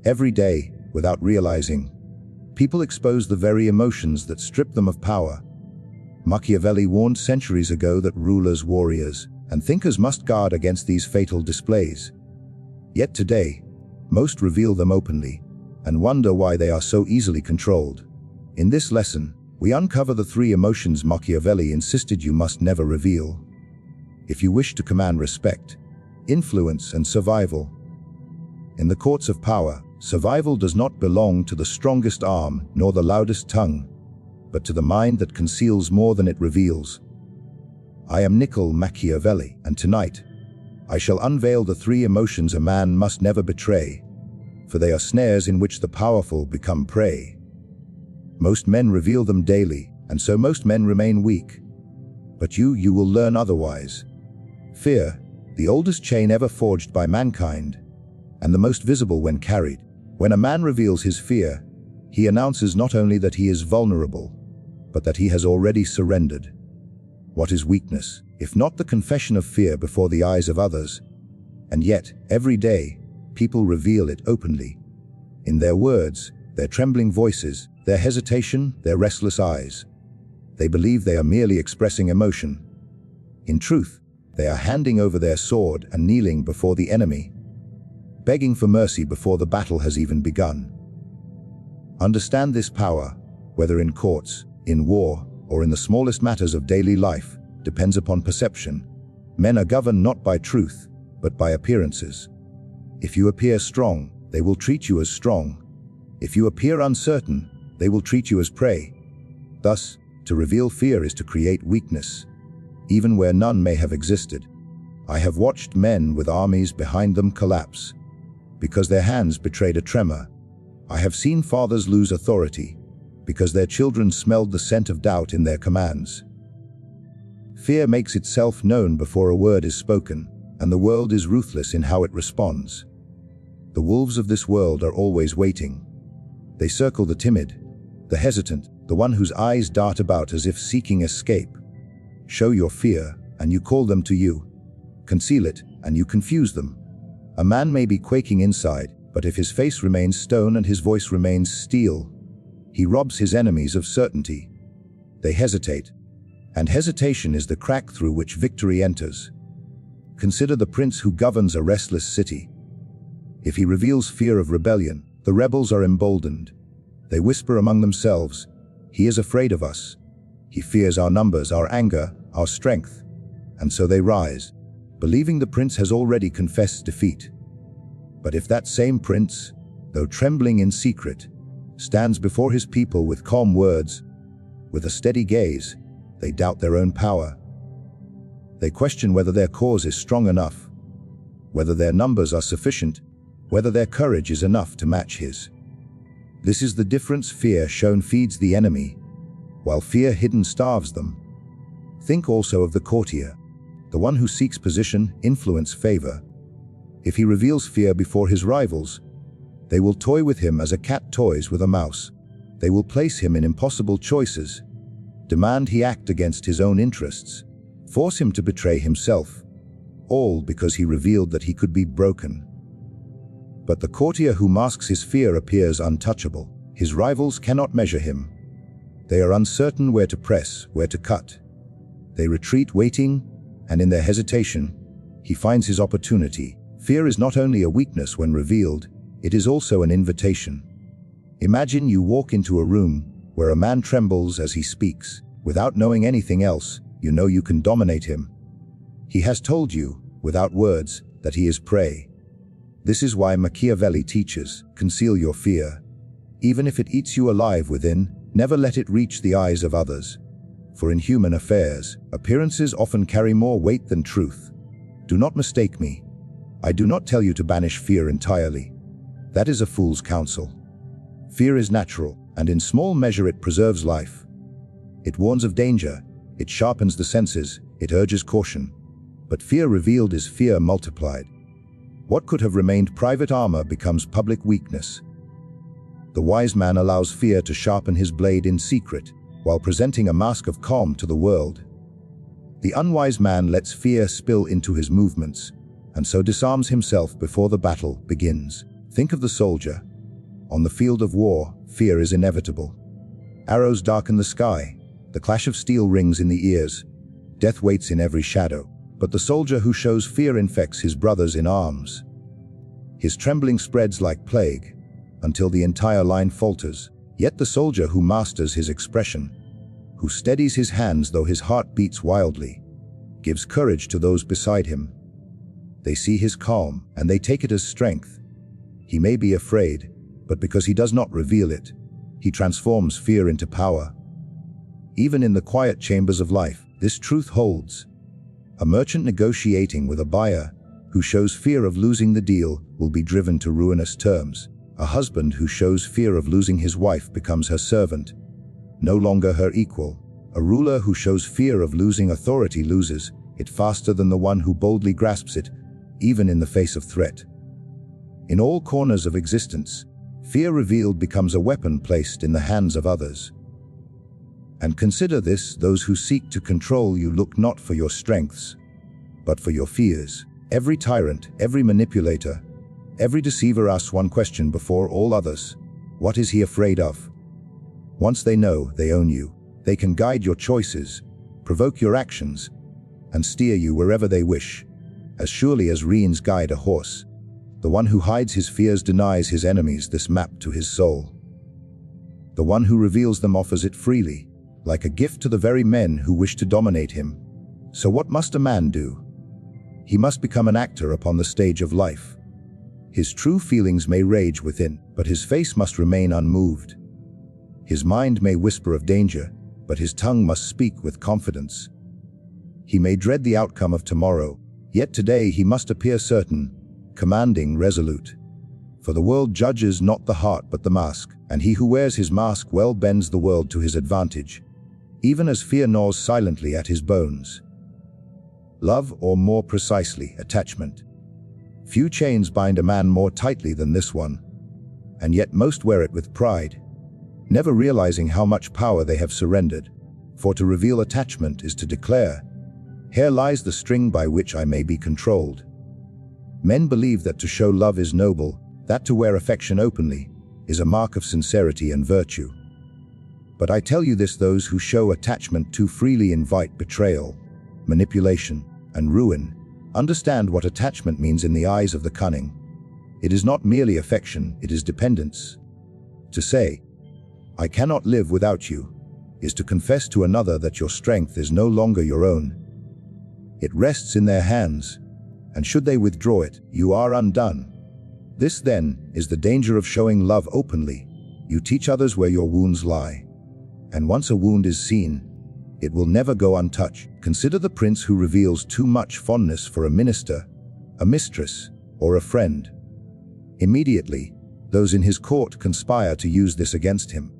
Every day, without realizing, people expose the very emotions that strip them of power. Machiavelli warned centuries ago that rulers, warriors, and thinkers must guard against these fatal displays. Yet today, most reveal them openly and wonder why they are so easily controlled. In this lesson, we uncover the three emotions Machiavelli insisted you must never reveal if you wish to command respect, influence, and survival. In the courts of power, survival does not belong to the strongest arm nor the loudest tongue, but to the mind that conceals more than it reveals. I am Niccolò Machiavelli, and tonight, I shall unveil the three emotions a man must never betray, for they are snares in which the powerful become prey. Most men reveal them daily, and so most men remain weak. But you will learn otherwise. Fear, the oldest chain ever forged by mankind, and the most visible when carried. When a man reveals his fear, he announces not only that he is vulnerable, but that he has already surrendered. What is weakness, if not the confession of fear before the eyes of others? And yet, every day, people reveal it openly. In their words, their trembling voices, their hesitation, their restless eyes. They believe they are merely expressing emotion. In truth, they are handing over their sword and kneeling before the enemy, begging for mercy before the battle has even begun. Understand this power, whether in courts, in war, or in the smallest matters of daily life, depends upon perception. Men are governed not by truth, but by appearances. If you appear strong, they will treat you as strong. If you appear uncertain, they will treat you as prey. Thus, to reveal fear is to create weakness, even where none may have existed. I have watched men with armies behind them collapse, because their hands betrayed a tremor. I have seen fathers lose authority, because their children smelled the scent of doubt in their commands. Fear makes itself known before a word is spoken, and the world is ruthless in how it responds. The wolves of this world are always waiting. They circle the timid, the hesitant, the one whose eyes dart about as if seeking escape. Show your fear, and you call them to you. Conceal it, and you confuse them. A man may be quaking inside, but if his face remains stone and his voice remains steel, he robs his enemies of certainty. They hesitate, and hesitation is the crack through which victory enters. Consider the prince who governs a restless city. If he reveals fear of rebellion, the rebels are emboldened. They whisper among themselves, "He is afraid of us. He fears our numbers, our anger, our strength." And so they rise, believing the prince has already confessed defeat. But if that same prince, though trembling in secret, stands before his people with calm words, with a steady gaze, they doubt their own power. They question whether their cause is strong enough, whether their numbers are sufficient, whether their courage is enough to match his. This is the difference. Fear shown feeds the enemy, while fear hidden starves them. Think also of the courtier, the one who seeks position, influence, favor. If he reveals fear before his rivals, they will toy with him as a cat toys with a mouse. They will place him in impossible choices, demand he act against his own interests, force him to betray himself, all because he revealed that he could be broken. But the courtier who masks his fear appears untouchable. His rivals cannot measure him. They are uncertain where to press, where to cut. They retreat waiting, and in their hesitation, he finds his opportunity. Fear is not only a weakness when revealed, it is also an invitation. Imagine you walk into a room where a man trembles as he speaks. Without knowing anything else, you know you can dominate him. He has told you, without words, that he is prey. This is why Machiavelli teaches, conceal your fear. Even if it eats you alive within, never let it reach the eyes of others. For in human affairs, appearances often carry more weight than truth. Do not mistake me. I do not tell you to banish fear entirely. That is a fool's counsel. Fear is natural, and in small measure it preserves life. It warns of danger, it sharpens the senses, it urges caution. But fear revealed is fear multiplied. What could have remained private armor becomes public weakness. The wise man allows fear to sharpen his blade in secret, while presenting a mask of calm to the world. The unwise man lets fear spill into his movements, and so disarms himself before the battle begins. Think of the soldier. On the field of war, fear is inevitable. Arrows darken the sky, the clash of steel rings in the ears, death waits in every shadow. But the soldier who shows fear infects his brothers in arms. His trembling spreads like plague, until the entire line falters. Yet the soldier who masters his expression, who steadies his hands though his heart beats wildly, gives courage to those beside him. They see his calm, and they take it as strength. He may be afraid, but because he does not reveal it, he transforms fear into power. Even in the quiet chambers of life, this truth holds. A merchant negotiating with a buyer who shows fear of losing the deal will be driven to ruinous terms. A husband who shows fear of losing his wife becomes her servant, no longer her equal. A ruler who shows fear of losing authority loses it faster than the one who boldly grasps it, even in the face of threat. In all corners of existence, fear revealed becomes a weapon placed in the hands of others. And consider this: those who seek to control you look not for your strengths, but for your fears. Every tyrant, every manipulator, every deceiver asks one question before all others: what is he afraid of? Once they know, they own you. They can guide your choices, provoke your actions, and steer you wherever they wish. As surely as reins guide a horse, the one who hides his fears denies his enemies this map to his soul. The one who reveals them offers it freely, like a gift to the very men who wish to dominate him. So what must a man do? He must become an actor upon the stage of life. His true feelings may rage within, but his face must remain unmoved. His mind may whisper of danger, but his tongue must speak with confidence. He may dread the outcome of tomorrow, yet today he must appear certain, commanding, resolute. For the world judges not the heart but the mask, and he who wears his mask well bends the world to his advantage, even as fear gnaws silently at his bones. Love, or more precisely, attachment. Few chains bind a man more tightly than this one, and yet most wear it with pride, never realizing how much power they have surrendered. For to reveal attachment is to declare, "Here lies the string by which I may be controlled." Men believe that to show love is noble, that to wear affection openly is a mark of sincerity and virtue. But I tell you this: those who show attachment too freely invite betrayal, manipulation, and ruin. Understand what attachment means in the eyes of the cunning. It is not merely affection, it is dependence. To say, "I cannot live without you," is to confess to another that your strength is no longer your own. It rests in their hands, and should they withdraw it, you are undone. This, then, is the danger of showing love openly. You teach others where your wounds lie. And once a wound is seen, it will never go untouched. Consider the prince who reveals too much fondness for a minister, a mistress, or a friend. Immediately, those in his court conspire to use this against him.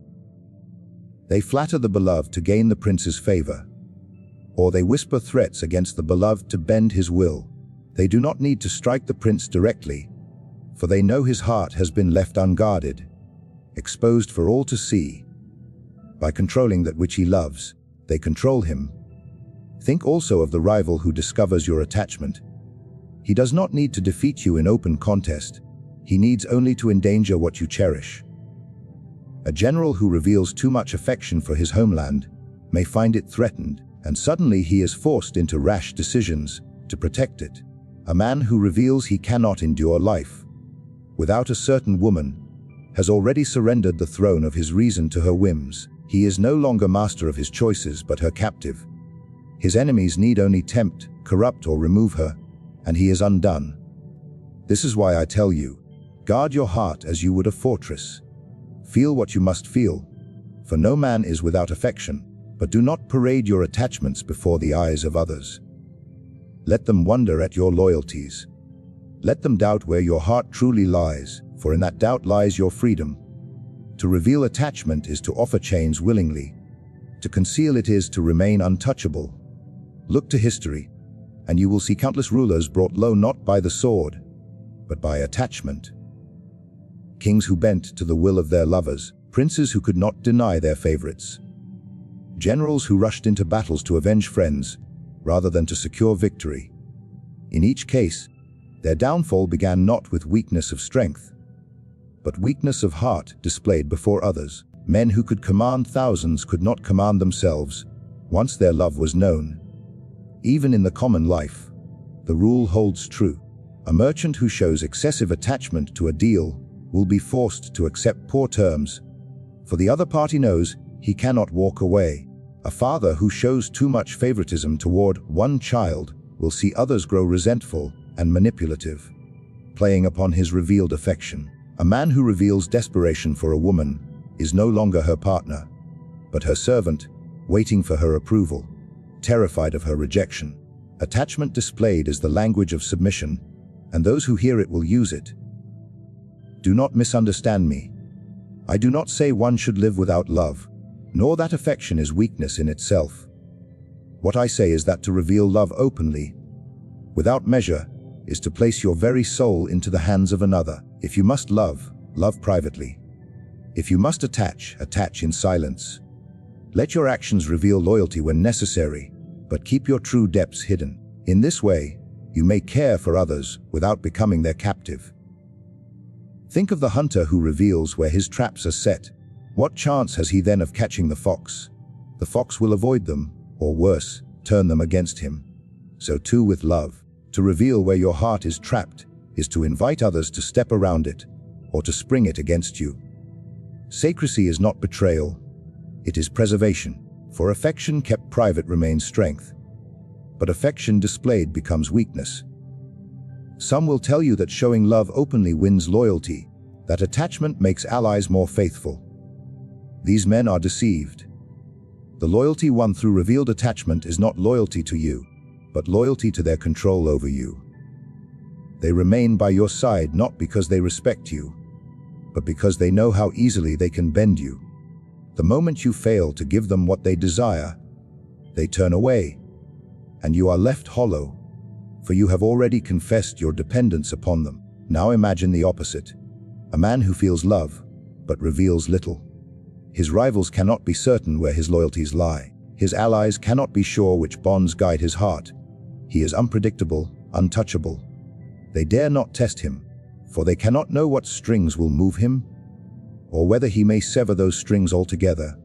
They flatter the beloved to gain the prince's favor, or they whisper threats against the beloved to bend his will. They do not need to strike the prince directly, for they know his heart has been left unguarded, exposed for all to see. By controlling that which he loves, they control him. Think also of the rival who discovers your attachment. He does not need to defeat you in open contest. He needs only to endanger what you cherish. A general who reveals too much affection for his homeland may find it threatened, and suddenly he is forced into rash decisions to protect it. A man who reveals he cannot endure life without a certain woman has already surrendered the throne of his reason to her whims. He is no longer master of his choices, but her captive. His enemies need only tempt, corrupt, or remove her, and he is undone. This is why I tell you, guard your heart as you would a fortress. Feel what you must feel, for no man is without affection, but do not parade your attachments before the eyes of others. Let them wonder at your loyalties. Let them doubt where your heart truly lies, for in that doubt lies your freedom. To reveal attachment is to offer chains willingly. To conceal it is to remain untouchable. Look to history, and you will see countless rulers brought low not by the sword, but by attachment. Kings who bent to the will of their lovers, princes who could not deny their favorites, generals who rushed into battles to avenge friends rather than to secure victory. In each case, their downfall began not with weakness of strength, but weakness of heart displayed before others. Men who could command thousands could not command themselves, once their love was known. Even in the common life, the rule holds true. A merchant who shows excessive attachment to a deal will be forced to accept poor terms, for the other party knows he cannot walk away. A father who shows too much favoritism toward one child will see others grow resentful and manipulative, playing upon his revealed affection. A man who reveals desperation for a woman is no longer her partner, but her servant, waiting for her approval, terrified of her rejection. Attachment displayed is the language of submission, and those who hear it will use it. Do not misunderstand me. I do not say one should live without love, nor that affection is weakness in itself. What I say is that to reveal love openly, without measure, is to place your very soul into the hands of another. If you must love, love privately. If you must attach, attach in silence. Let your actions reveal loyalty when necessary, but keep your true depths hidden. In this way, you may care for others without becoming their captive. Think of the hunter who reveals where his traps are set. What chance has he then of catching the fox? The fox will avoid them, or worse, turn them against him. So too with love. To reveal where your heart is trapped is to invite others to step around it, or to spring it against you. Secrecy is not betrayal, it is preservation, for affection kept private remains strength, but affection displayed becomes weakness. Some will tell you that showing love openly wins loyalty, that attachment makes allies more faithful. These men are deceived. The loyalty won through revealed attachment is not loyalty to you, but loyalty to their control over you. They remain by your side not because they respect you, but because they know how easily they can bend you. The moment you fail to give them what they desire, they turn away, and you are left hollow, for you have already confessed your dependence upon them. Now imagine the opposite. A man who feels love, but reveals little. His rivals cannot be certain where his loyalties lie. His allies cannot be sure which bonds guide his heart. He is unpredictable, untouchable. They dare not test him, for they cannot know what strings will move him, or whether he may sever those strings altogether.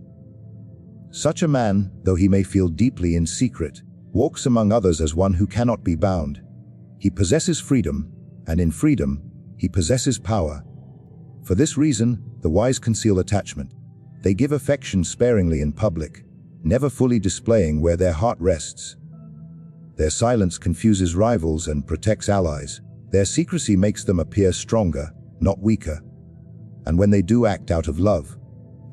Such a man, though he may feel deeply in secret, walks among others as one who cannot be bound. He possesses freedom, and in freedom, he possesses power. For this reason, the wise conceal attachment. They give affection sparingly in public, never fully displaying where their heart rests. Their silence confuses rivals and protects allies. Their secrecy makes them appear stronger, not weaker. And when they do act out of love,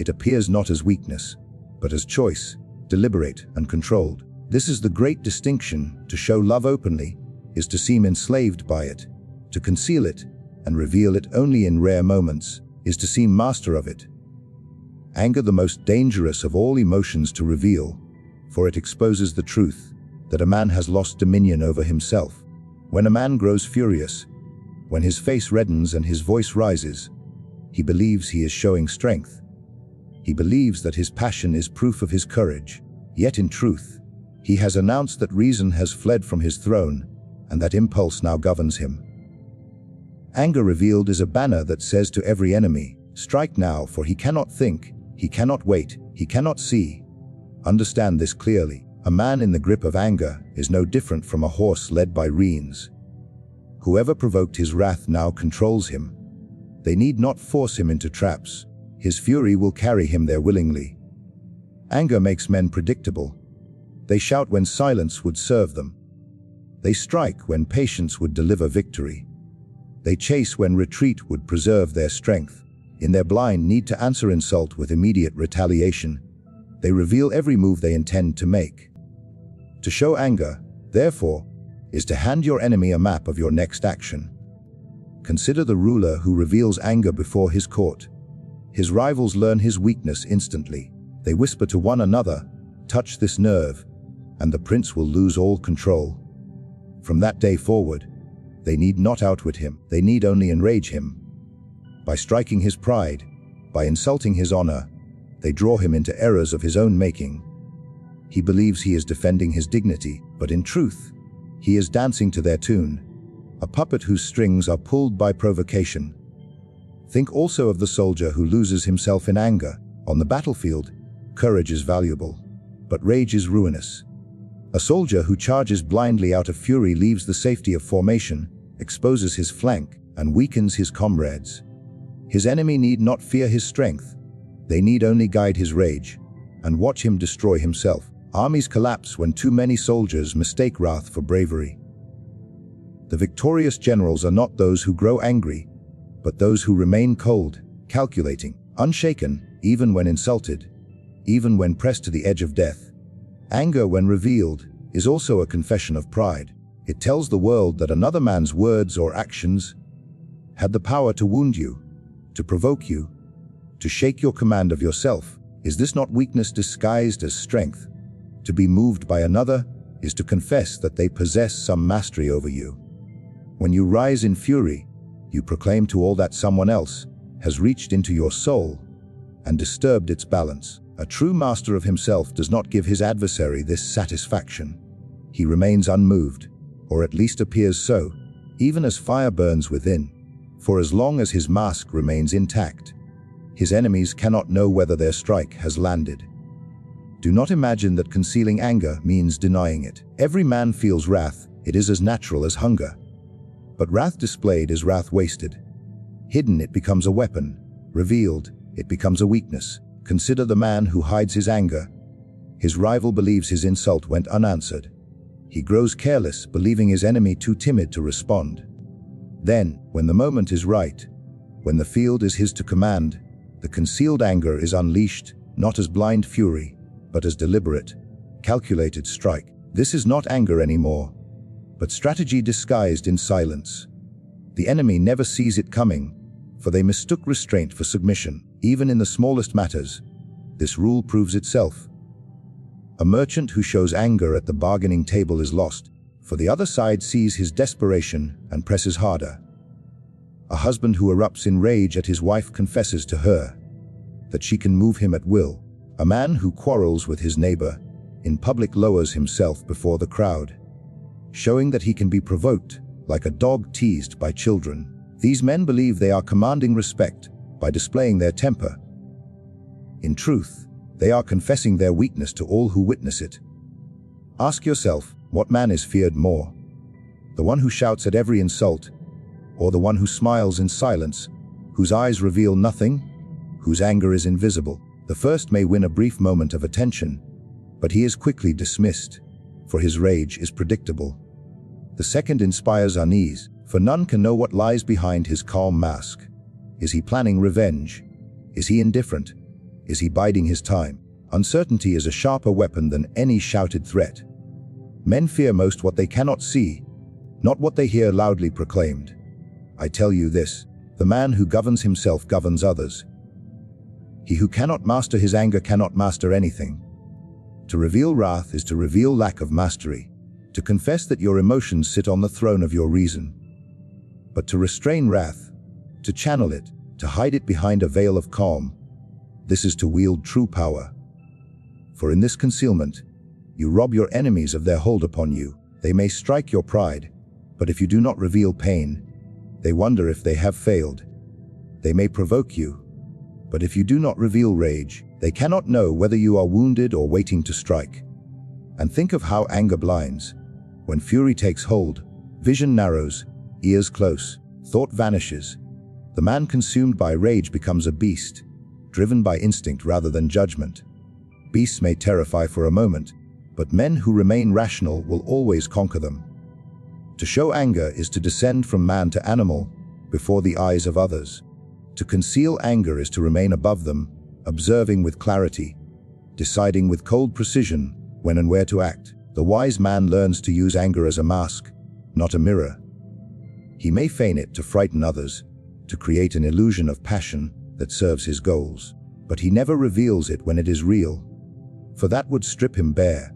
it appears not as weakness, but as choice, deliberate and controlled. This is the great distinction. To show love openly is to seem enslaved by it. To conceal it and reveal it only in rare moments is to seem master of it. Anger, the most dangerous of all emotions to reveal, for it exposes the truth that a man has lost dominion over himself. When a man grows furious, when his face reddens and his voice rises, he believes he is showing strength. He believes that his passion is proof of his courage, yet in truth, he has announced that reason has fled from his throne and that impulse now governs him. Anger revealed is a banner that says to every enemy, strike now, for he cannot think, he cannot wait, he cannot see. Understand this clearly. A man in the grip of anger is no different from a horse led by reins. Whoever provoked his wrath now controls him. They need not force him into traps. His fury will carry him there willingly. Anger makes men predictable. They shout when silence would serve them. They strike when patience would deliver victory. They chase when retreat would preserve their strength. In their blind need to answer insult with immediate retaliation, they reveal every move they intend to make. To show anger, therefore, is to hand your enemy a map of your next action. Consider the ruler who reveals anger before his court. His rivals learn his weakness instantly. They whisper to one another, touch this nerve, and the prince will lose all control. From that day forward, they need not outwit him, they need only enrage him. By striking his pride, by insulting his honor, they draw him into errors of his own making. He believes he is defending his dignity, but in truth, he is dancing to their tune, a puppet whose strings are pulled by provocation. Think also of the soldier who loses himself in anger. On the battlefield, courage is valuable, but rage is ruinous. A soldier who charges blindly out of fury leaves the safety of formation, exposes his flank, and weakens his comrades. His enemy need not fear his strength. They need only guide his rage and watch him destroy himself. Armies collapse when too many soldiers mistake wrath for bravery. The victorious generals are not those who grow angry, but those who remain cold, calculating, unshaken, even when insulted, even when pressed to the edge of death. Anger, when revealed, is also a confession of pride. It tells the world that another man's words or actions had the power to wound you, to provoke you, to shake your command of yourself. Is this not weakness disguised as strength? To be moved by another is to confess that they possess some mastery over you. When you rise in fury, you proclaim to all that someone else has reached into your soul and disturbed its balance. A true master of himself does not give his adversary this satisfaction. He remains unmoved, or at least appears so, even as fire burns within. For as long as his mask remains intact, his enemies cannot know whether their strike has landed. Do not imagine that concealing anger means denying it. Every man feels wrath. It is as natural as hunger. But wrath displayed is wrath wasted. Hidden, it becomes a weapon. Revealed, it becomes a weakness. Consider the man who hides his anger. His rival believes his insult went unanswered. He grows careless, believing his enemy too timid to respond. Then, when the moment is right, when the field is his to command, the concealed anger is unleashed, not as blind fury, but as deliberate, calculated strike. This is not anger anymore, but strategy disguised in silence. The enemy never sees it coming, for they mistook restraint for submission. Even in the smallest matters, this rule proves itself. A merchant who shows anger at the bargaining table is lost, for the other side sees his desperation and presses harder. A husband who erupts in rage at his wife confesses to her that she can move him at will. A man who quarrels with his neighbor in public lowers himself before the crowd, showing that he can be provoked like a dog teased by children. These men believe they are commanding respect by displaying their temper. In truth, they are confessing their weakness to all who witness it. Ask yourself, what man is feared more? The one who shouts at every insult, or the one who smiles in silence, whose eyes reveal nothing, whose anger is invisible? The first may win a brief moment of attention, but he is quickly dismissed, for his rage is predictable. The second inspires unease, for none can know what lies behind his calm mask. Is he planning revenge? Is he indifferent? Is he biding his time? Uncertainty is a sharper weapon than any shouted threat. Men fear most what they cannot see, not what they hear loudly proclaimed. I tell you this, the man who governs himself governs others. He who cannot master his anger cannot master anything. To reveal wrath is to reveal lack of mastery, to confess that your emotions sit on the throne of your reason. But to restrain wrath, to channel it, to hide it behind a veil of calm, this is to wield true power. For in this concealment, you rob your enemies of their hold upon you. They may strike your pride, but if you do not reveal pain, they wonder if they have failed. They may provoke you, but if you do not reveal rage, they cannot know whether you are wounded or waiting to strike. And think of how anger blinds. When fury takes hold, vision narrows, ears close, thought vanishes. The man consumed by rage becomes a beast, driven by instinct rather than judgment. Beasts may terrify for a moment, but men who remain rational will always conquer them. To show anger is to descend from man to animal before the eyes of others. To conceal anger is to remain above them, observing with clarity, deciding with cold precision when and where to act. The wise man learns to use anger as a mask, not a mirror. He may feign it to frighten others, to create an illusion of passion that serves his goals, but he never reveals it when it is real, for that would strip him bare.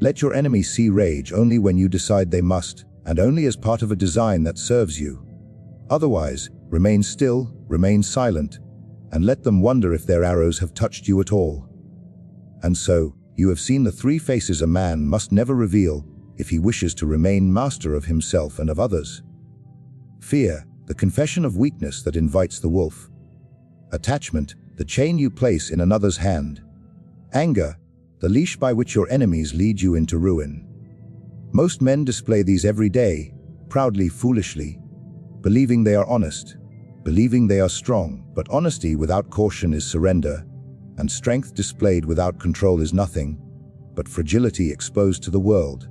Let your enemies see rage only when you decide they must, and only as part of a design that serves you. Otherwise, remain still, remain silent, and let them wonder if their arrows have touched you at all. And so, you have seen the three faces a man must never reveal if he wishes to remain master of himself and of others. Fear, the confession of weakness that invites the wolf. Attachment, the chain you place in another's hand. Anger, the leash by which your enemies lead you into ruin. Most men display these every day, proudly, foolishly, believing they are honest, believing they are strong, but honesty without caution is surrender, and strength displayed without control is nothing, but fragility exposed to the world.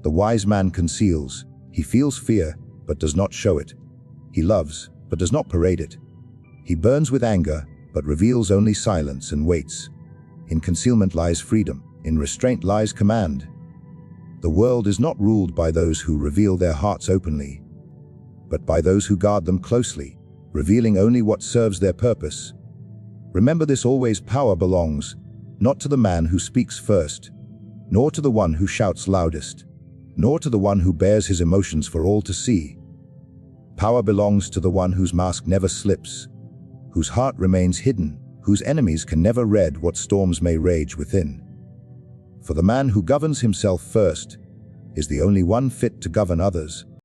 The wise man conceals. He feels fear, but does not show it. He loves, but does not parade it. He burns with anger, but reveals only silence and waits. In concealment lies freedom, in restraint lies command. The world is not ruled by those who reveal their hearts openly, but by those who guard them closely, revealing only what serves their purpose. Remember this always: power belongs, not to the man who speaks first, nor to the one who shouts loudest, nor to the one who bears his emotions for all to see. Power belongs to the one whose mask never slips, whose heart remains hidden, whose enemies can never read what storms may rage within. For the man who governs himself first is the only one fit to govern others.